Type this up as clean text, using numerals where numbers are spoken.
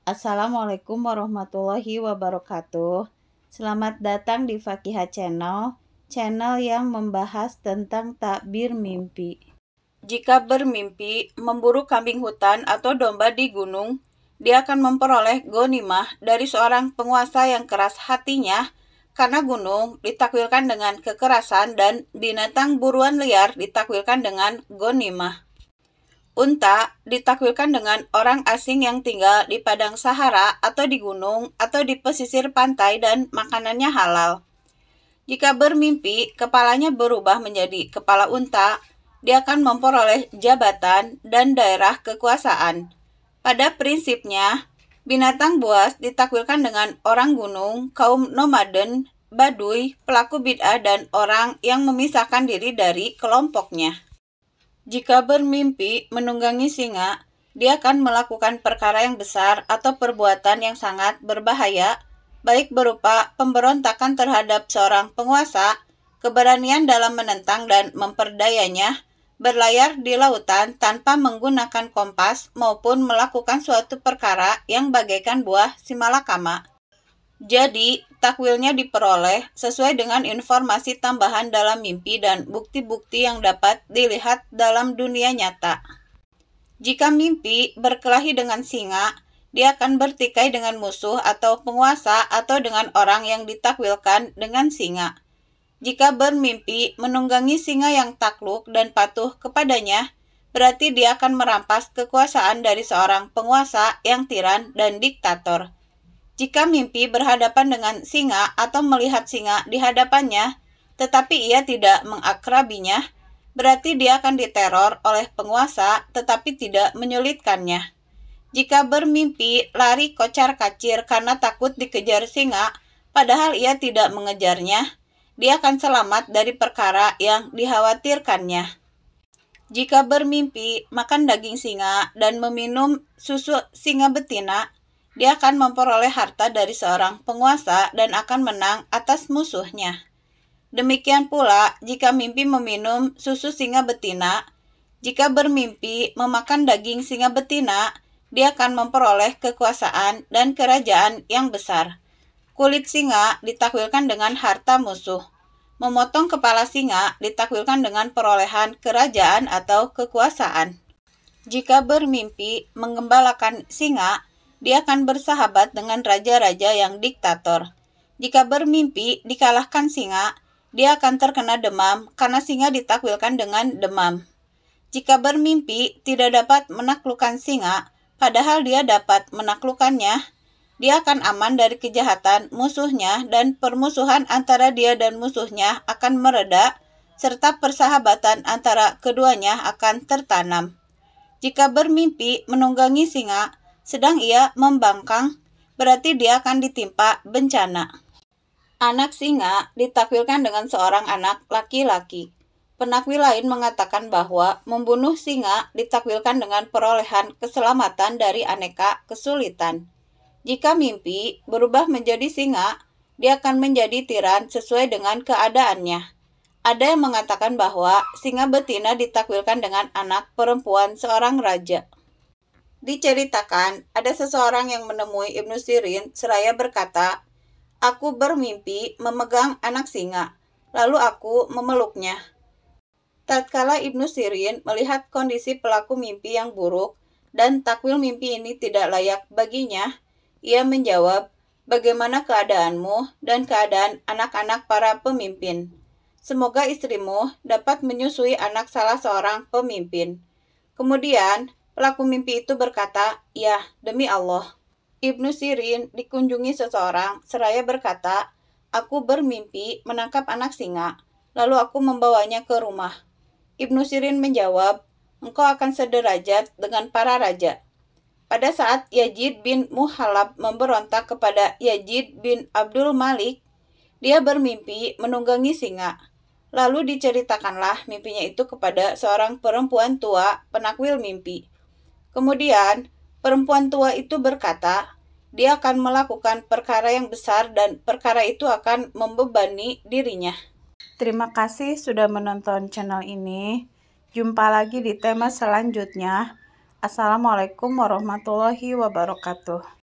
Assalamualaikum warahmatullahi wabarakatuh. Selamat datang di Fakihah Channel, channel yang membahas tentang takbir mimpi. Jika bermimpi memburu kambing hutan atau domba di gunung, dia akan memperoleh ghanimah dari seorang penguasa yang keras hatinya, karena gunung ditakwilkan dengan kekerasan dan binatang buruan liar ditakwilkan dengan ghanimah. Unta ditakwilkan dengan orang asing yang tinggal di padang Sahara atau di gunung atau di pesisir pantai dan makanannya halal. Jika bermimpi, kepalanya berubah menjadi kepala unta, dia akan memperoleh jabatan dan daerah kekuasaan. Pada prinsipnya, binatang buas ditakwilkan dengan orang gunung, kaum nomaden, baduy, pelaku bid'ah, dan orang yang memisahkan diri dari kelompoknya. Jika bermimpi menunggangi singa, dia akan melakukan perkara yang besar atau perbuatan yang sangat berbahaya, baik berupa pemberontakan terhadap seorang penguasa, keberanian dalam menentang dan memperdayanya, berlayar di lautan tanpa menggunakan kompas, maupun melakukan suatu perkara yang bagaikan buah simalakama. Jadi, takwilnya diperoleh sesuai dengan informasi tambahan dalam mimpi dan bukti-bukti yang dapat dilihat dalam dunia nyata. Jika mimpi berkelahi dengan singa, dia akan bertikai dengan musuh atau penguasa atau dengan orang yang ditakwilkan dengan singa. Jika bermimpi menunggangi singa yang takluk dan patuh kepadanya, berarti dia akan merampas kekuasaan dari seorang penguasa yang tiran dan diktator. Jika mimpi berhadapan dengan singa atau melihat singa di hadapannya, tetapi ia tidak mengakrabinya, berarti dia akan diteror oleh penguasa tetapi tidak menyulitkannya. Jika bermimpi lari kocar-kacir karena takut dikejar singa, padahal ia tidak mengejarnya, dia akan selamat dari perkara yang dikhawatirkannya. Jika bermimpi makan daging singa dan meminum susu singa betina, dia akan memperoleh harta dari seorang penguasa dan akan menang atas musuhnya. Demikian pula jika mimpi meminum susu singa betina, jika bermimpi memakan daging singa betina, dia akan memperoleh kekuasaan dan kerajaan yang besar. Kulit singa ditakwilkan dengan harta musuh. Memotong kepala singa ditakwilkan dengan perolehan kerajaan atau kekuasaan. Jika bermimpi menggembalakan singa, dia akan bersahabat dengan raja-raja yang diktator. Jika bermimpi dikalahkan singa, dia akan terkena demam karena singa ditakwilkan dengan demam. Jika bermimpi tidak dapat menaklukkan singa, padahal dia dapat menaklukkannya, dia akan aman dari kejahatan musuhnya dan permusuhan antara dia dan musuhnya akan mereda, serta persahabatan antara keduanya akan tertanam. Jika bermimpi menunggangi singa, sedang ia membangkang, berarti dia akan ditimpa bencana. Anak singa ditakwilkan dengan seorang anak laki-laki. Penakwil lain mengatakan bahwa membunuh singa ditakwilkan dengan perolehan keselamatan dari aneka kesulitan. Jika mimpi berubah menjadi singa, dia akan menjadi tiran sesuai dengan keadaannya. Ada yang mengatakan bahwa singa betina ditakwilkan dengan anak perempuan seorang raja. Diceritakan, ada seseorang yang menemui Ibnu Sirin seraya berkata, "Aku bermimpi memegang anak singa, lalu aku memeluknya." Tatkala Ibnu Sirin melihat kondisi pelaku mimpi yang buruk dan takwil mimpi ini tidak layak baginya, ia menjawab, "Bagaimana keadaanmu dan keadaan anak-anak para pemimpin? Semoga istrimu dapat menyusui anak salah seorang pemimpin." Kemudian, pelaku mimpi itu berkata, "Ya, demi Allah." Ibnu Sirin dikunjungi seseorang seraya berkata, "Aku bermimpi menangkap anak singa, lalu aku membawanya ke rumah." Ibnu Sirin menjawab, "Engkau akan sederajat dengan para raja." Pada saat Yazid bin Muhallab memberontak kepada Yazid bin Abdul Malik, dia bermimpi menunggangi singa. Lalu diceritakanlah mimpinya itu kepada seorang perempuan tua penakwil mimpi. Kemudian, perempuan tua itu berkata, dia akan melakukan perkara yang besar dan perkara itu akan membebani dirinya. Terima kasih sudah menonton channel ini. Jumpa lagi di tema selanjutnya. Assalamualaikum warahmatullahi wabarakatuh.